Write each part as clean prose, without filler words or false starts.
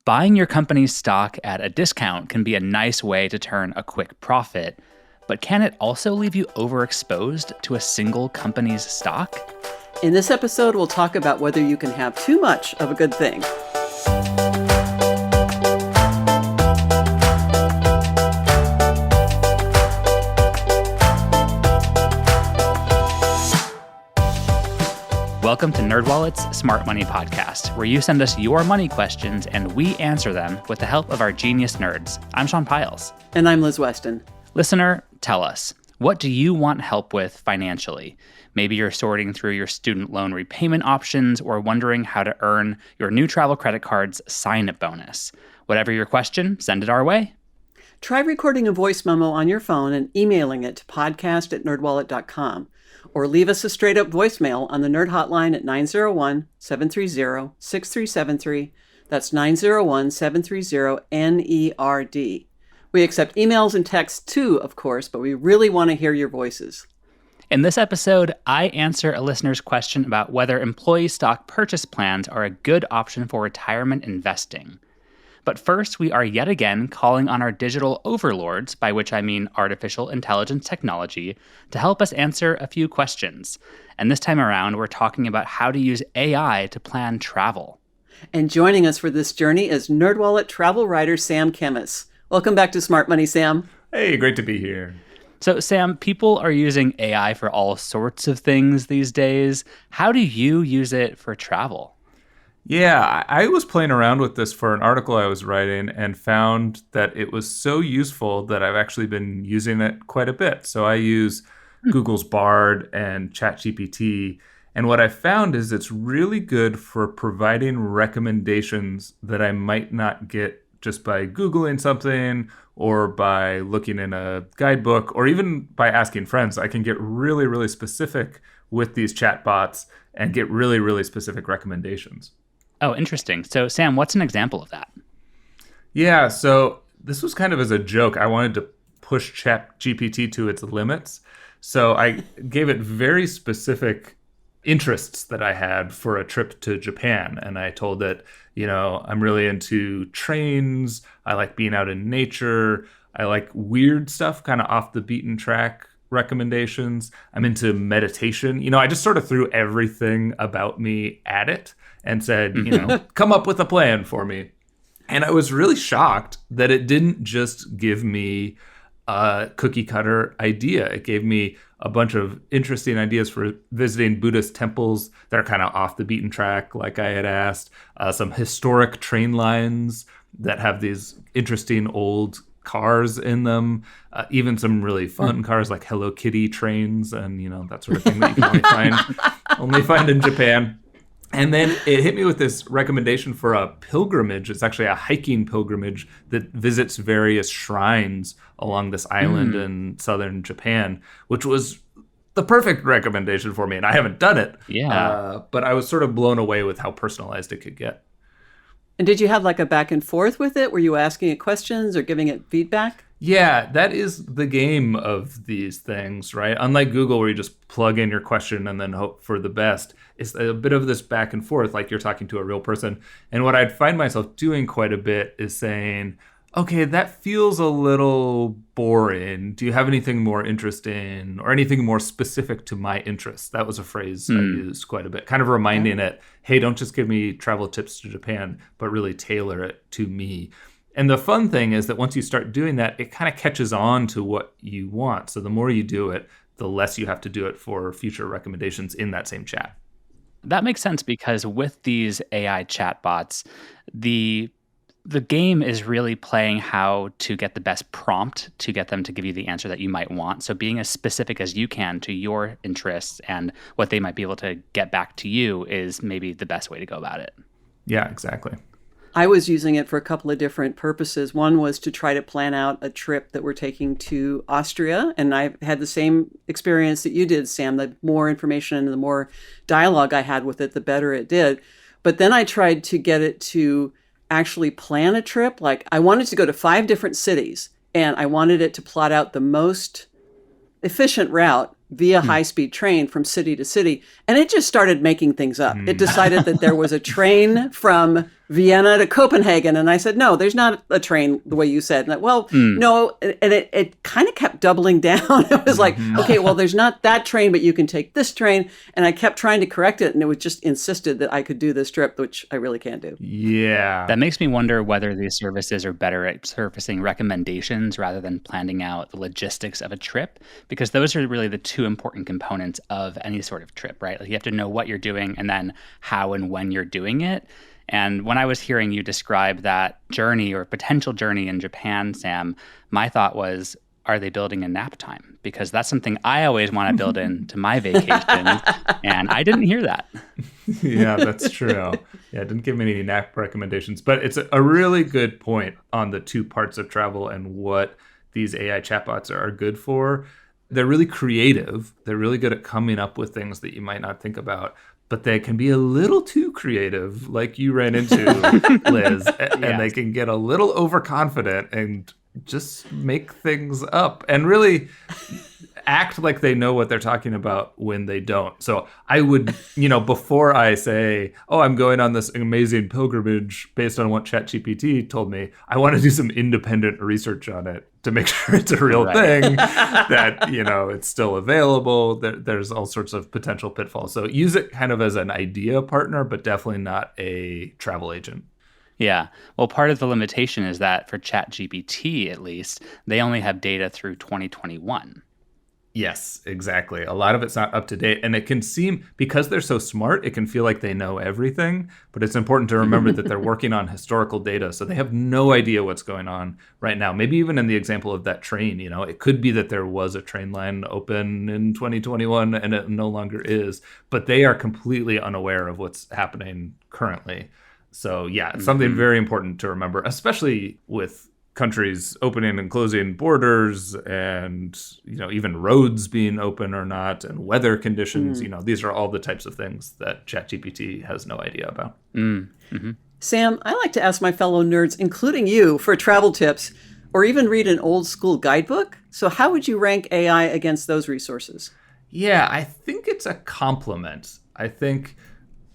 Buying your company's stock at a discount can be a nice way to turn a quick profit, but can it also leave you overexposed to a single company's stock? In this episode, we'll talk about whether you can have too much of a good thing. Welcome to NerdWallet's Smart Money Podcast, where you send us your money questions and we answer them with the help of our genius nerds. I'm Sean Pyles. And I'm Liz Weston. Listener, tell us, what do you want help with financially? Maybe you're sorting through your student loan repayment options or wondering how to earn your new travel credit card's sign-up bonus. Whatever your question, send it our way. Try recording a voice memo on your phone and emailing it to podcast@nerdwallet.com. Or leave us a straight-up voicemail on the Nerd Hotline at 901-730-6373. That's 901-730-NERD. We accept emails and texts too, of course, but we really want to hear your voices. In this episode, I answer a listener's question about whether employee stock purchase plans are a good option for retirement investing. But first, we are yet again calling on our digital overlords, by which I mean artificial intelligence technology, to help us answer a few questions. And this time around, we're talking about how to use AI to plan travel. And joining us for this journey is NerdWallet travel writer Sam Kemmis. Welcome back to Smart Money, Sam. Hey, great to be here. So, Sam, people are using AI for all sorts of things these days. How do you use it for travel? Yeah, I was playing around with this for an article I was writing and found that it was so useful that I've actually been using it quite a bit. So I use Google's Bard and ChatGPT. And what I found is it's really good for providing recommendations that I might not get just by Googling something or by looking in a guidebook or even by asking friends. I can get really, really specific with these chatbots and get really, really specific recommendations. Oh, interesting. So, Sam, what's an example of that? Yeah, so this was kind of as a joke. I wanted to push ChatGPT to its limits. So I gave it very specific interests that I had for a trip to Japan. And I told it, I'm really into trains. I like being out in nature. I like weird stuff, kind of off the beaten track recommendations. I'm into meditation. I just sort of threw everything about me at it and said, come up with a plan for me. And I was really shocked that it didn't just give me a cookie cutter idea. It gave me a bunch of interesting ideas for visiting Buddhist temples that are kind of off the beaten track, like I had asked, some historic train lines that have these interesting old cars in them, even some really fun cars like Hello Kitty trains and, that sort of thing that you can only find in Japan. And then it hit me with this recommendation for a pilgrimage. It's actually a hiking pilgrimage that visits various shrines along this island in southern Japan, which was the perfect recommendation for me. And I haven't done it. Yeah. But I was sort of blown away with how personalized it could get. And did you have like a back and forth with it? Were you asking it questions or giving it feedback? Yeah, that is the game of these things, right? Unlike Google, where you just plug in your question and then hope for the best, it's a bit of this back and forth, like you're talking to a real person. And what I'd find myself doing quite a bit is saying, okay, that feels a little boring. Do you have anything more interesting or anything more specific to my interests? That was a phrase I used quite a bit, kind of reminding it, hey, don't just give me travel tips to Japan, but really tailor it to me. And the fun thing is that once you start doing that, it kind of catches on to what you want. So the more you do it, the less you have to do it for future recommendations in that same chat. That makes sense because with these AI chatbots, the game is really playing how to get the best prompt to get them to give you the answer that you might want. So being as specific as you can to your interests and what they might be able to get back to you is maybe the best way to go about it. Yeah, exactly. I was using it for a couple of different purposes. One was to try to plan out a trip that we're taking to Austria. And I had the same experience that you did, Sam. The more information and the more dialogue I had with it, the better it did. But then I tried to get it to actually plan a trip. Like I wanted to go to 5 different cities and I wanted it to plot out the most efficient route via high-speed train from city to city. And it just started making things up. It decided that there was a train from Vienna to Copenhagen. And I said, no, there's not a train the way you said. And no. And it kind of kept doubling down. It was like, okay, well, there's not that train, but you can take this train. And I kept trying to correct it. And it was just insisted that I could do this trip, which I really can't do. Yeah. That makes me wonder whether these services are better at surfacing recommendations rather than planning out the logistics of a trip, because those are really the two important components of any sort of trip, right? Like you have to know what you're doing and then how and when you're doing it. And when I was hearing you describe that journey or potential journey in Japan, Sam, my thought was, are they building a nap time? Because that's something I always want to build into my vacation. And I didn't hear that. Yeah, that's true. Yeah, it didn't give me any nap recommendations. But it's a really good point on the two parts of travel and what these AI chatbots are good for. They're really creative. They're really good at coming up with things that you might not think about. But they can be a little too creative, like you ran into, Liz. And they can get a little overconfident and just make things up and really act like they know what they're talking about when they don't. So I would, before I say, oh, I'm going on this amazing pilgrimage based on what ChatGPT told me, I want to do some independent research on it to make sure it's a real thing, that, it's still available. There's all sorts of potential pitfalls. So use it kind of as an idea partner, but definitely not a travel agent. Yeah. Well, part of the limitation is that for ChatGPT, at least, they only have data through 2021. Yes, exactly. A lot of it's not up to date. And it can seem, because they're so smart, it can feel like they know everything. But it's important to remember that they're working on historical data. So they have no idea what's going on right now. Maybe even in the example of that train, it could be that there was a train line open in 2021 and it no longer is. But they are completely unaware of what's happening currently. So yeah, it's something very important to remember, especially with countries opening and closing borders and, even roads being open or not, and weather conditions. These are all the types of things that ChatGPT has no idea about. Sam, I like to ask my fellow nerds, including you, for travel tips or even read an old school guidebook. So how would you rank AI against those resources? Yeah, I think it's a compliment. I think,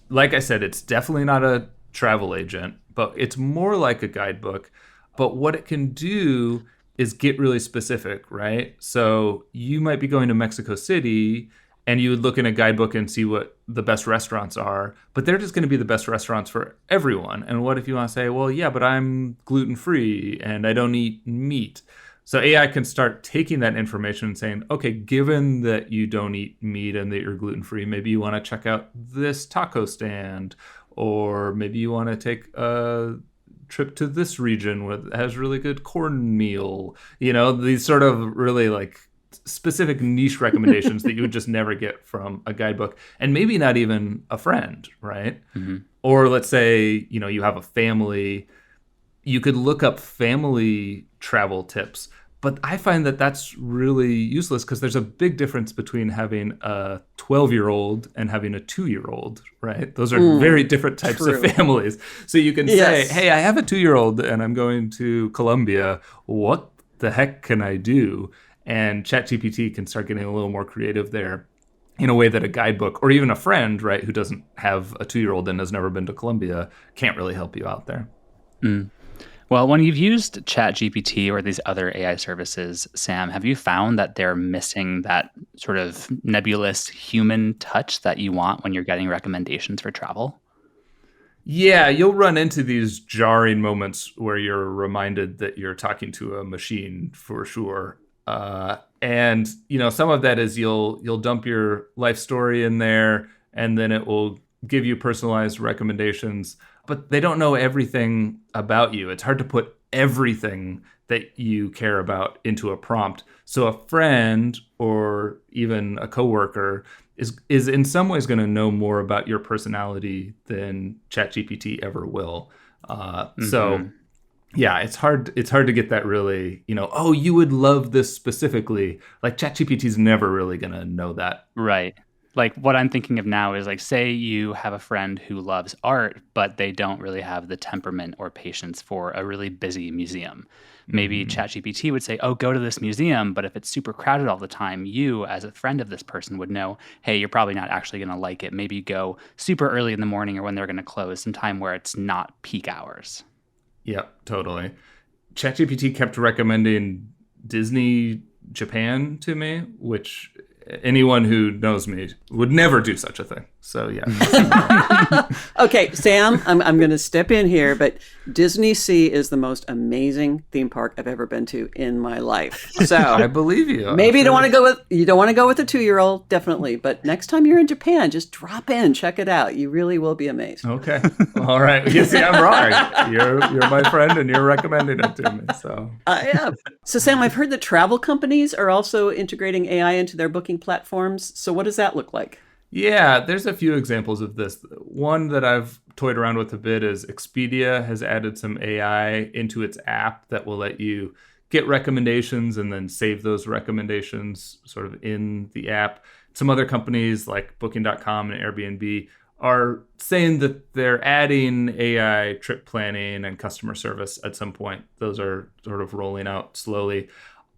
like I said, it's definitely not a travel agent, but it's more like a guidebook. But what it can do is get really specific, right? So you might be going to Mexico City and you would look in a guidebook and see what the best restaurants are, but they're just going to be the best restaurants for everyone. And what if you want to say, well, yeah, but I'm gluten-free and I don't eat meat. So AI can start taking that information and saying, okay, given that you don't eat meat and that you're gluten-free, maybe you want to check out this taco stand, or maybe you want to take a trip to this region where it has really good cornmeal. These sort of really like specific niche recommendations that you would just never get from a guidebook, and maybe not even a friend, right? Or let's say, you have a family, you could look up family travel tips. But I find that that's really useless because there's a big difference between having a 12-year-old and having a 2-year-old, right? Those are very different types of families. So you can say, hey, I have a 2-year-old and I'm going to Colombia. What the heck can I do? And ChatGPT can start getting a little more creative there in a way that a guidebook or even a friend, right, who doesn't have a 2-year-old and has never been to Colombia can't really help you out there. Well, when you've used ChatGPT or these other AI services, Sam, have you found that they're missing that sort of nebulous human touch that you want when you're getting recommendations for travel? Yeah, you'll run into these jarring moments where you're reminded that you're talking to a machine for sure. And, some of that is you'll dump your life story in there and then it will give you personalized recommendations, but they don't know everything about you. It's hard to put everything that you care about into a prompt. So a friend or even a coworker is in some ways going to know more about your personality than ChatGPT ever will. So yeah, it's hard to get that really, oh, you would love this specifically. Like ChatGPT is never really going to know that. Right. Like what I'm thinking of now is like, say you have a friend who loves art, but they don't really have the temperament or patience for a really busy museum. Maybe ChatGPT would say, oh, go to this museum. But if it's super crowded all the time, you as a friend of this person would know, hey, you're probably not actually going to like it. Maybe go super early in the morning or when they're going to close, some time where it's not peak hours. Yep, totally. ChatGPT kept recommending Disney Japan to me, which anyone who knows me would never do such a thing. So, yeah. Okay, Sam, I'm going to step in here, but Disney Sea is the most amazing theme park I've ever been to in my life. So I believe you. Maybe you don't want to go with a 2-year-old, definitely. But next time you're in Japan, just drop in, check it out. You really will be amazed. Okay. All right. You see, I'm wrong. You're my friend, and you're recommending it to me. So I am. So Sam, I've heard that travel companies are also integrating AI into their booking platforms. So what does that look like? yeah, there's a few examples of this. One that I've toyed around with a bit is Expedia has added some AI into its app that will let you get recommendations and then save those recommendations sort of in the app. Some other companies like Booking.com and Airbnb are saying that they're adding AI trip planning and customer service at some point. Those are sort of rolling out slowly.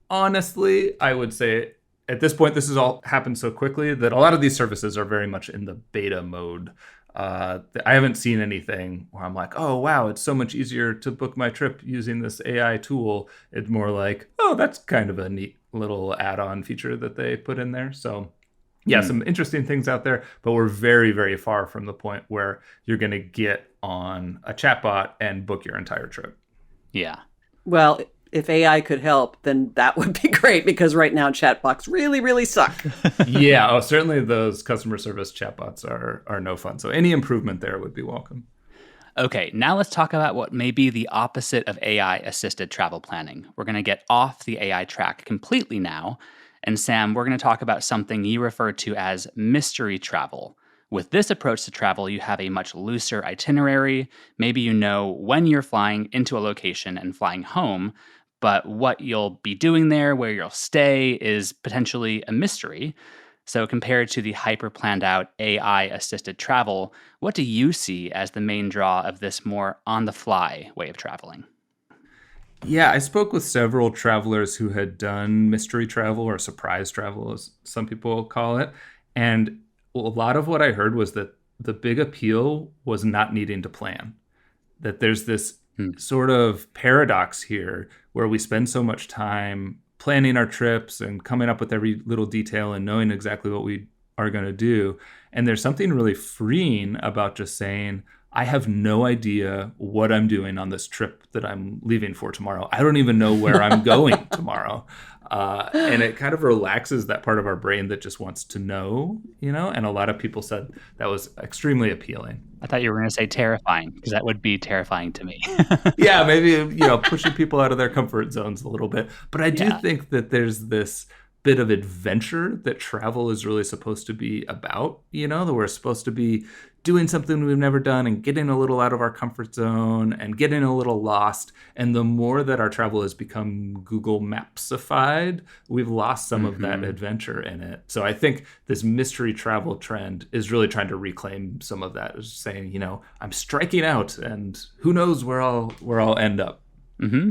Honestly, I would say at this point, this has all happened so quickly that a lot of these services are very much in the beta mode. I haven't seen anything where I'm like, oh, wow, it's so much easier to book my trip using this AI tool. It's more like, oh, that's kind of a neat little add-on feature that they put in there. So yeah, some interesting things out there, but we're very, very far from the point where you're going to get on a chatbot and book your entire trip. Yeah. Well, if AI could help, then that would be great because right now chatbots really, really suck. Yeah, oh, certainly those customer service chatbots are no fun. So any improvement there would be welcome. Okay, now let's talk about what may be the opposite of AI-assisted travel planning. We're going to get off the AI track completely now. And Sam, we're going to talk about something you refer to as mystery travel. With this approach to travel, you have a much looser itinerary. Maybe you know when you're flying into a location and flying home, but what you'll be doing there, where you'll stay, is potentially a mystery. So compared to the hyper-planned out AI-assisted travel, what do you see as the main draw of this more on-the-fly way of traveling? Yeah, I spoke with several travelers who had done mystery travel or surprise travel, as some people call it. And a lot of what I heard was that the big appeal was not needing to plan. That there's this sort of paradox here where we spend so much time planning our trips and coming up with every little detail and knowing exactly what we are going to do. And there's something really freeing about just saying, I have no idea what I'm doing on this trip that I'm leaving for tomorrow. I don't even know where I'm going tomorrow. And it kind of relaxes that part of our brain that just wants to know, and a lot of people said that was extremely appealing. I thought you were going to say terrifying, because that would be terrifying to me. Yeah, maybe, pushing people out of their comfort zones a little bit. But I do think that there's this bit of adventure that travel is really supposed to be about, that we're supposed to be doing something we've never done and getting a little out of our comfort zone and getting a little lost. And the more that our travel has become Google Mapsified, we've lost some of that adventure in it. So I think this mystery travel trend is really trying to reclaim some of that, is saying, I'm striking out and who knows where I'll end up. Mm-hmm.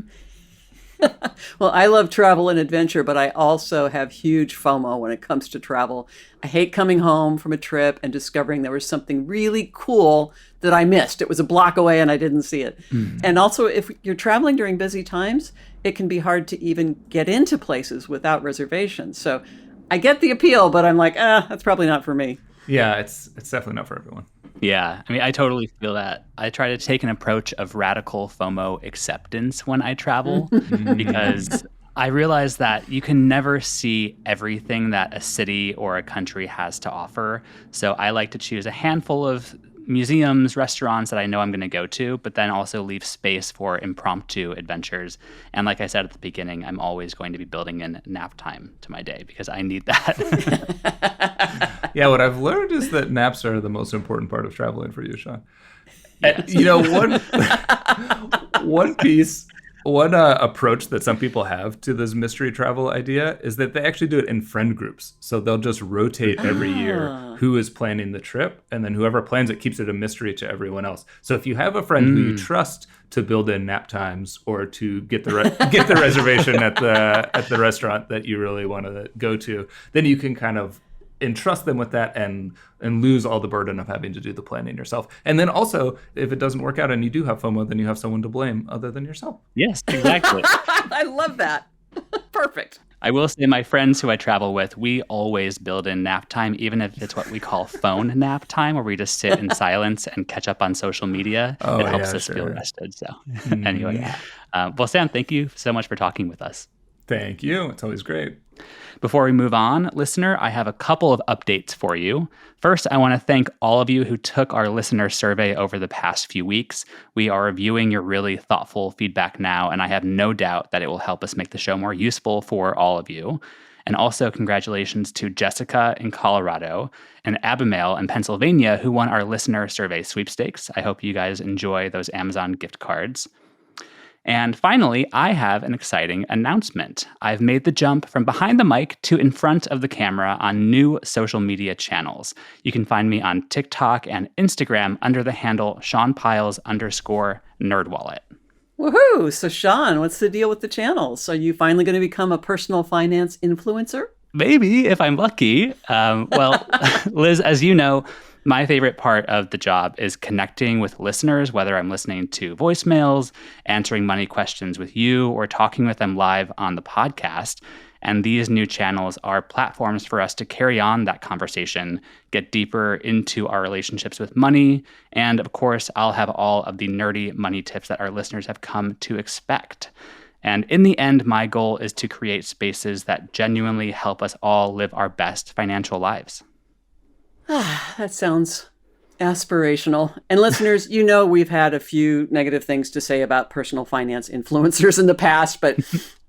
Well, I love travel and adventure, but I also have huge FOMO when it comes to travel. I hate coming home from a trip and discovering there was something really cool that I missed. It was a block away and I didn't see it. And also, if you're traveling during busy times, it can be hard to even get into places without reservations. So I get the appeal, but I'm like, that's probably not for me. Yeah, it's definitely not for everyone. Yeah, I mean, I totally feel that. I try to take an approach of radical FOMO acceptance when I travel because I realize that you can never see everything that a city or a country has to offer. So I like to choose a handful of museums, restaurants that I know I'm going to go to, but then also leave space for impromptu adventures. And like I said at the beginning, I'm always going to be building in nap time to my day because I need that. Yeah, what I've learned is that naps are the most important part of traveling for you, Sean. Yes. One piece One approach that some people have to this mystery travel idea is that they actually do it in friend groups. So they'll just rotate every year who is planning the trip, and then whoever plans it keeps it a mystery to everyone else. So if you have a friend who you trust to build in nap times or to get the reservation at the restaurant that you really want to go to, then you can kind of entrust them with that and lose all the burden of having to do the planning yourself. And then also, if it doesn't work out and you do have FOMO, then you have someone to blame other than yourself. Yes, exactly. I love that. Perfect. I will say my friends who I travel with, we always build in nap time, even if it's what we call phone nap time, where we just sit in silence and catch up on social media. It helps us feel rested. So anyway, well, Sam, thank you so much for talking with us. Thank you. It's always great. Before we move on, listener, I have a couple of updates for you. First, I want to thank all of you who took our listener survey over the past few weeks. We are reviewing your really thoughtful feedback now, and I have no doubt that it will help us make the show more useful for all of you. And also, congratulations to Jessica in Colorado and Abimail in Pennsylvania, who won our listener survey sweepstakes. I hope you guys enjoy those Amazon gift cards. And finally, I have an exciting announcement. I've made the jump from behind the mic to in front of the camera on new social media channels. You can find me on TikTok and Instagram under the handle SeanPyles_NerdWallet. Woohoo! So Sean, what's the deal with the channels? Are you finally going to become a personal finance influencer? Maybe, if I'm lucky. Well, Liz, as you know, my favorite part of the job is connecting with listeners, whether I'm listening to voicemails, answering money questions with you, or talking with them live on the podcast. And these new channels are platforms for us to carry on that conversation, get deeper into our relationships with money, and of course, I'll have all of the nerdy money tips that our listeners have come to expect. And in the end, my goal is to create spaces that genuinely help us all live our best financial lives. That sounds aspirational. And listeners, you know we've had a few negative things to say about personal finance influencers in the past, but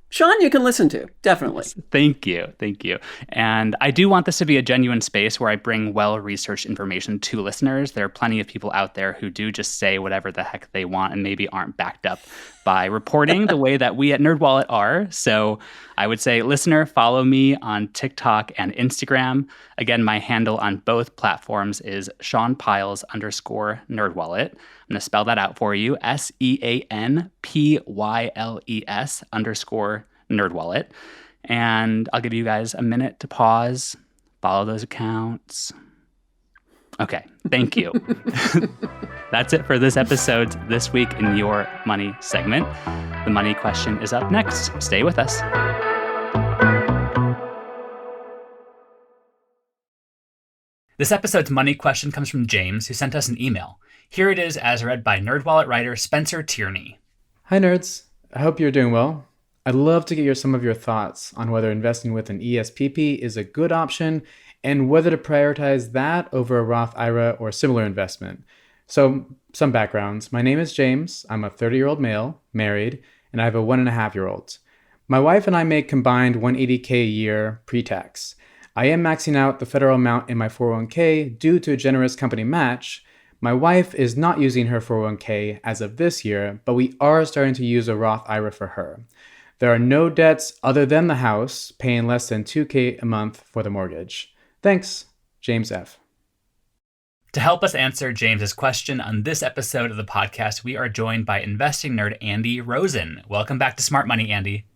Sean, you can listen to, definitely. Thank you. Thank you. And I do want this to be a genuine space where I bring well-researched information to listeners. There are plenty of people out there who do just say whatever the heck they want and maybe aren't backed up by reporting the way that we at NerdWallet are. So I would say, listener, follow me on TikTok and Instagram. Again, my handle on both platforms is SeanPyles_NerdWallet. I'm going to spell that out for you, SeanPyles_NerdWallet. And I'll give you guys a minute to pause, follow those accounts. Okay, thank you. That's it for this episode's This Week in Your Money segment. The money question is up next. Stay with us. This episode's money question comes from James, who sent us an email. Here it is as read by NerdWallet writer Spencer Tierney. Hi, nerds. I hope you're doing well. I'd love to get some of your thoughts on whether investing with an ESPP is a good option and whether to prioritize that over a Roth IRA or similar investment. So, some backgrounds. My name is James. I'm a 30-year-old male, married, and I have a 1.5-year-old. My wife and I make combined $180K a year pre-tax. I am maxing out the federal amount in my 401k due to a generous company match. My wife is not using her 401k as of this year, but we are starting to use a Roth IRA for her. There are no debts other than the house, paying less than $2K a month for the mortgage. Thanks, James F. To help us answer James's question on this episode of the podcast, we are joined by investing nerd Andy Rosen. Welcome back to Smart Money, Andy.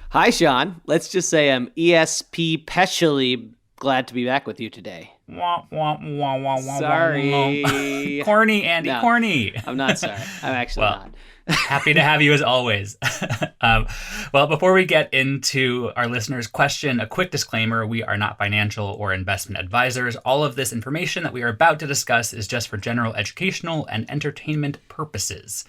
Hi, Sean. Let's just say I'm ESPPs glad to be back with you today. Wah, wah, wah, wah, wah, Sorry. Corny, Andy, No, corny. I'm not sorry. I'm actually not. Happy to have you as always. Well, before we get into our listener's question, a quick disclaimer. We are not financial or investment advisors. All of this information that we are about to discuss is just for general educational and entertainment purposes.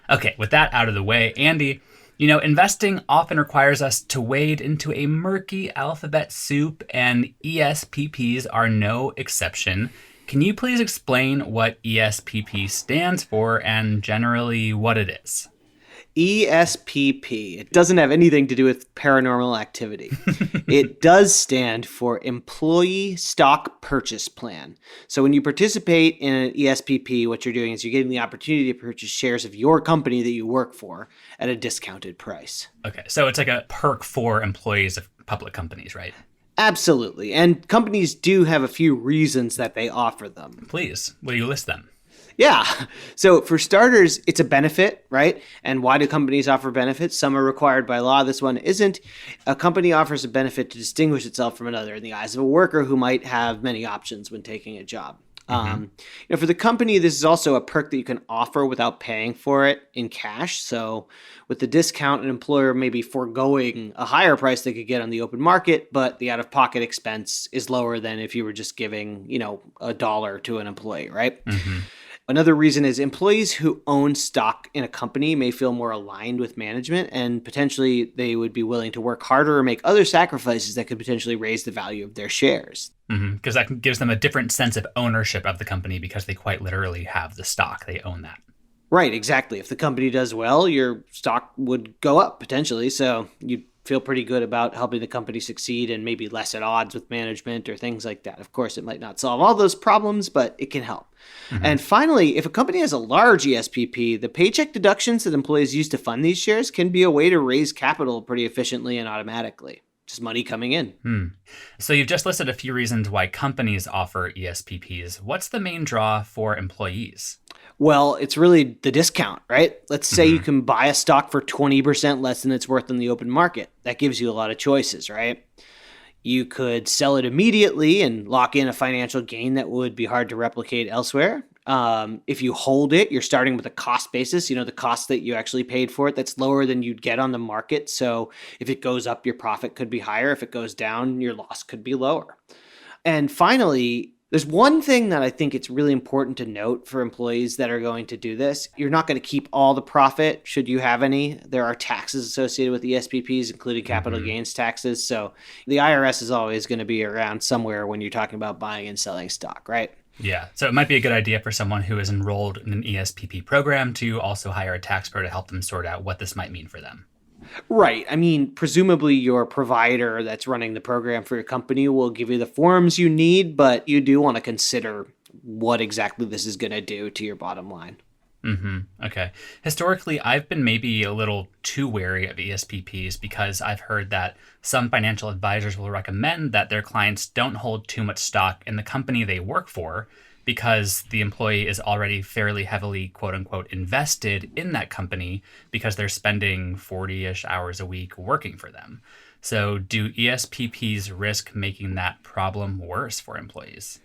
Okay, with that out of the way, Andy, you know, investing often requires us to wade into a murky alphabet soup, and ESPPs are no exception. Can you please explain what ESPP stands for and generally what it is? ESPP. It doesn't have anything to do with paranormal activity. It does stand for Employee Stock Purchase Plan. So when you participate in an ESPP, what you're doing is you're getting the opportunity to purchase shares of your company that you work for at a discounted price. Okay, so it's like a perk for employees of public companies, right? Absolutely. And companies do have a few reasons that they offer them. Please, will you list them? Yeah. So for starters, it's a benefit, right? And why do companies offer benefits? Some are required by law. This one isn't. A company offers a benefit to distinguish itself from another in the eyes of a worker who might have many options when taking a job. For the company, this is also a perk that you can offer without paying for it in cash. So with the discount, an employer may be foregoing a higher price they could get on the open market, but the out-of-pocket expense is lower than if you were just giving, $1 to an employee, right? Another reason is employees who own stock in a company may feel more aligned with management, and potentially they would be willing to work harder or make other sacrifices that could potentially raise the value of their shares. Because that gives them a different sense of ownership of the company because they quite literally have the stock. They own that. Right, exactly. If the company does well, your stock would go up potentially. So you'd feel pretty good about helping the company succeed and maybe less at odds with management or things like that. Of course, it might not solve all those problems, but it can help. And finally, if a company has a large ESPP, the paycheck deductions that employees use to fund these shares can be a way to raise capital pretty efficiently and automatically. Just money coming in. So you've just listed a few reasons why companies offer ESPPs. What's the main draw for employees? Well, it's really the discount, right? Let's say you can buy a stock for 20% less than it's worth in the open market. That gives you a lot of choices, right? You could sell it immediately and lock in a financial gain that would be hard to replicate elsewhere. If you hold it, you're starting with a cost basis, the cost that you actually paid for it, that's lower than you'd get on the market. So if it goes up, your profit could be higher. If it goes down, your loss could be lower. And finally, there's one thing that I think it's really important to note for employees that are going to do this. You're not going to keep all the profit, should you have any. There are taxes associated with ESPPs, including capital gains taxes. So the IRS is always going to be around somewhere when you're talking about buying and selling stock, right? Yeah, so it might be a good idea for someone who is enrolled in an ESPP program to also hire a tax pro to help them sort out what this might mean for them. Right. I mean, presumably your provider that's running the program for your company will give you the forms you need, but you do want to consider what exactly this is going to do to your bottom line. Okay. Historically, I've been maybe a little too wary of ESPPs because I've heard that some financial advisors will recommend that their clients don't hold too much stock in the company they work for because the employee is already fairly heavily, quote unquote, invested in that company because they're spending 40-ish hours a week working for them. So do ESPPs risk making that problem worse for employees?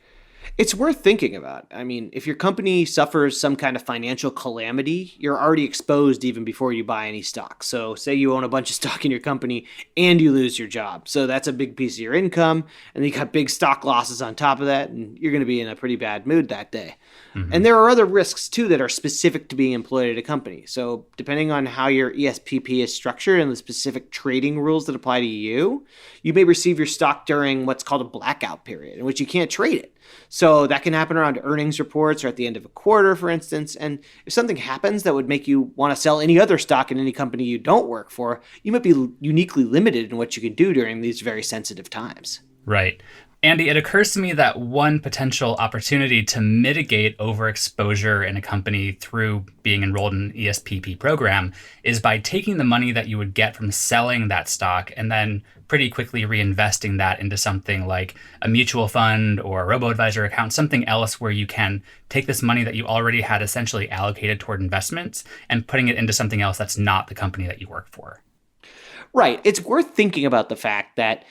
It's worth thinking about. I mean, if your company suffers some kind of financial calamity, you're already exposed even before you buy any stock. So say you own a bunch of stock in your company and you lose your job. So that's a big piece of your income, and you got big stock losses on top of that, and you're going to be in a pretty bad mood that day. And there are other risks too that are specific to being employed at a company. So depending on how your ESPP is structured and the specific trading rules that apply to you, you may receive your stock during what's called a blackout period in which you can't trade it. So that can happen around earnings reports or at the end of a quarter, for instance. And if something happens that would make you want to sell any other stock in any company you don't work for, you might be uniquely limited in what you can do during these very sensitive times. Right. Andy, it occurs to me that one potential opportunity to mitigate overexposure in a company through being enrolled in an ESPP program is by taking the money that you would get from selling that stock and then pretty quickly reinvesting that into something like a mutual fund or a robo-advisor account, something else where you can take this money that you already had essentially allocated toward investments and putting it into something else that's not the company that you work for. Right. It's worth thinking about the fact that,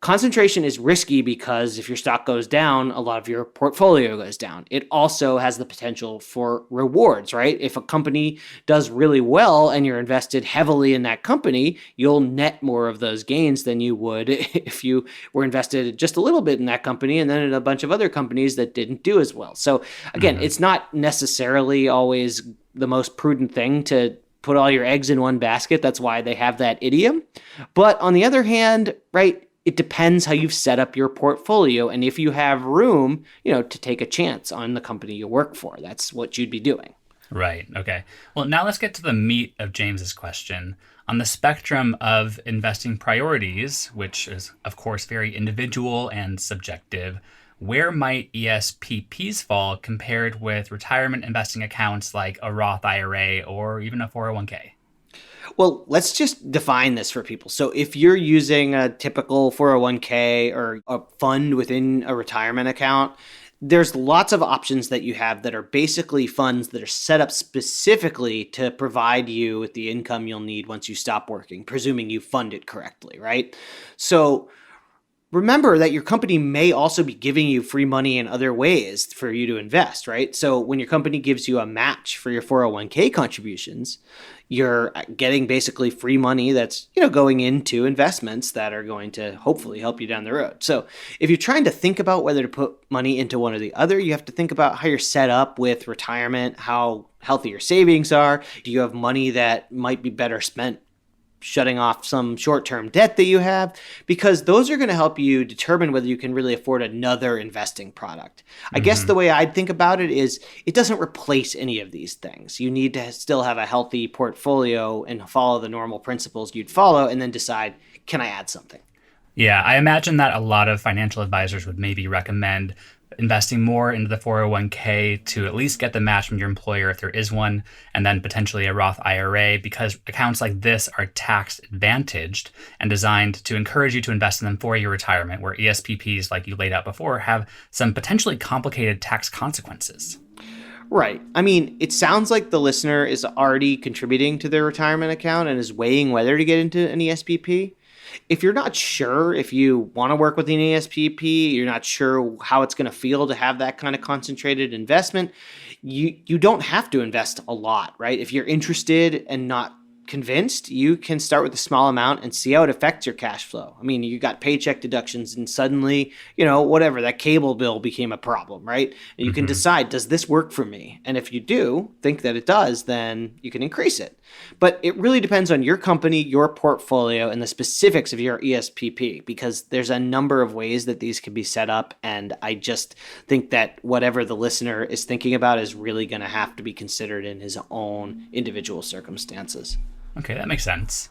concentration is risky because if your stock goes down, a lot of your portfolio goes down. It also has the potential for rewards, right? If a company does really well and you're invested heavily in that company, you'll net more of those gains than you would if you were invested just a little bit in that company and then in a bunch of other companies that didn't do as well. So again, it's not necessarily always the most prudent thing to put all your eggs in one basket. That's why they have that idiom. But on the other hand, right, it depends how you've set up your portfolio and if you have room, to take a chance on the company you work for. That's what you'd be doing. Right. Okay. Well, now let's get to the meat of James's question. On the spectrum of investing priorities, which is, of course, very individual and subjective, where might ESPPs fall compared with retirement investing accounts like a Roth IRA or even a 401k? Well, let's just define this for people. So if you're using a typical 401k or a fund within a retirement account, there's lots of options that you have that are basically funds that are set up specifically to provide you with the income you'll need once you stop working, presuming you fund it correctly, right? So remember that your company may also be giving you free money in other ways for you to invest, right? So when your company gives you a match for your 401k contributions, you're getting basically free money that's, going into investments that are going to hopefully help you down the road. So if you're trying to think about whether to put money into one or the other, you have to think about how you're set up with retirement, how healthy your savings are. Do you have money that might be better spent shutting off some short-term debt that you have? Because those are going to help you determine whether you can really afford another investing product. I guess the way I'd think about it is it doesn't replace any of these things. You need to still have a healthy portfolio and follow the normal principles you'd follow and then decide, can I add something? Yeah, I imagine that a lot of financial advisors would maybe recommend investing more into the 401k to at least get the match from your employer if there is one, and then potentially a Roth IRA, because accounts like this are tax advantaged and designed to encourage you to invest in them for your retirement, where ESPPs, like you laid out before, have some potentially complicated tax consequences. Right. I mean, it sounds like the listener is already contributing to their retirement account and is weighing whether to get into an ESPP. If you're not sure if you want to work with an ESPP, you're not sure how it's going to feel to have that kind of concentrated investment, you don't have to invest a lot, right? If you're interested and not convinced, you can start with a small amount and see how it affects your cash flow. I mean, you got paycheck deductions and suddenly, whatever, that cable bill became a problem, right? And you can decide, does this work for me? And if you do think that it does, then you can increase it. But it really depends on your company, your portfolio, and the specifics of your ESPP, because there's a number of ways that these can be set up. And I just think that whatever the listener is thinking about is really going to have to be considered in his own individual circumstances. Okay, that makes sense.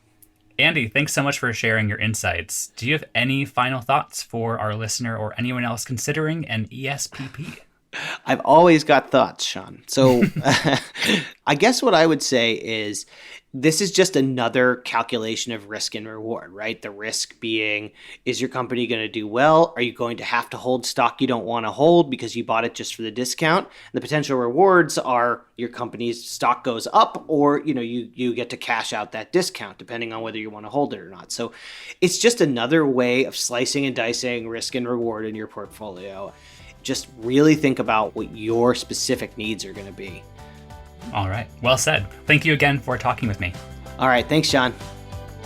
Andy, thanks so much for sharing your insights. Do you have any final thoughts for our listener or anyone else considering an ESPP? I've always got thoughts, Sean. So I guess what I would say is this is just another calculation of risk and reward, right? The risk being, is your company going to do well? Are you going to have to hold stock you don't want to hold because you bought it just for the discount? And the potential rewards are your company's stock goes up, or you get to cash out that discount depending on whether you want to hold it or not. So it's just another way of slicing and dicing risk and reward in your portfolio. Just really think about what your specific needs are going to be. All right. Well said. Thank you again for talking with me. All right. Thanks, Sean.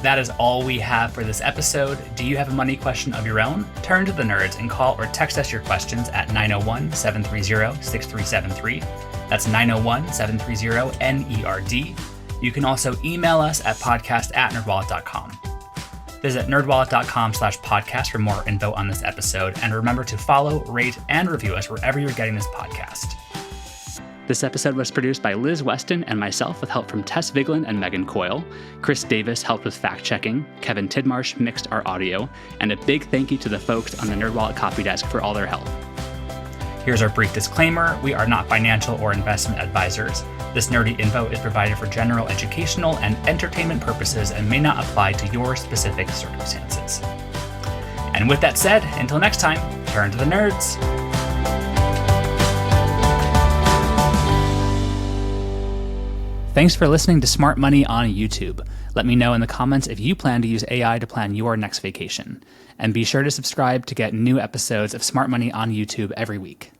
That is all we have for this episode. Do you have a money question of your own? Turn to the nerds and call or text us your questions at 901-730-6373. That's 901-730-NERD. You can also email us at podcast@nerdwallet.com. Visit nerdwallet.com/podcast for more info on this episode. And remember to follow, rate, and review us wherever you're getting this podcast. This episode was produced by Liz Weston and myself with help from Tess Vigeland and Megan Coyle. Chris Davis helped with fact-checking. Kevin Tidmarsh mixed our audio. And a big thank you to the folks on the NerdWallet copy desk for all their help. Here's our brief disclaimer. We are not financial or investment advisors. This nerdy info is provided for general educational and entertainment purposes and may not apply to your specific circumstances. And with that said, until next time, turn to the nerds. Thanks for listening to Smart Money on YouTube. Let me know in the comments if you plan to use AI to plan your next vacation. And be sure to subscribe to get new episodes of Smart Money on YouTube every week.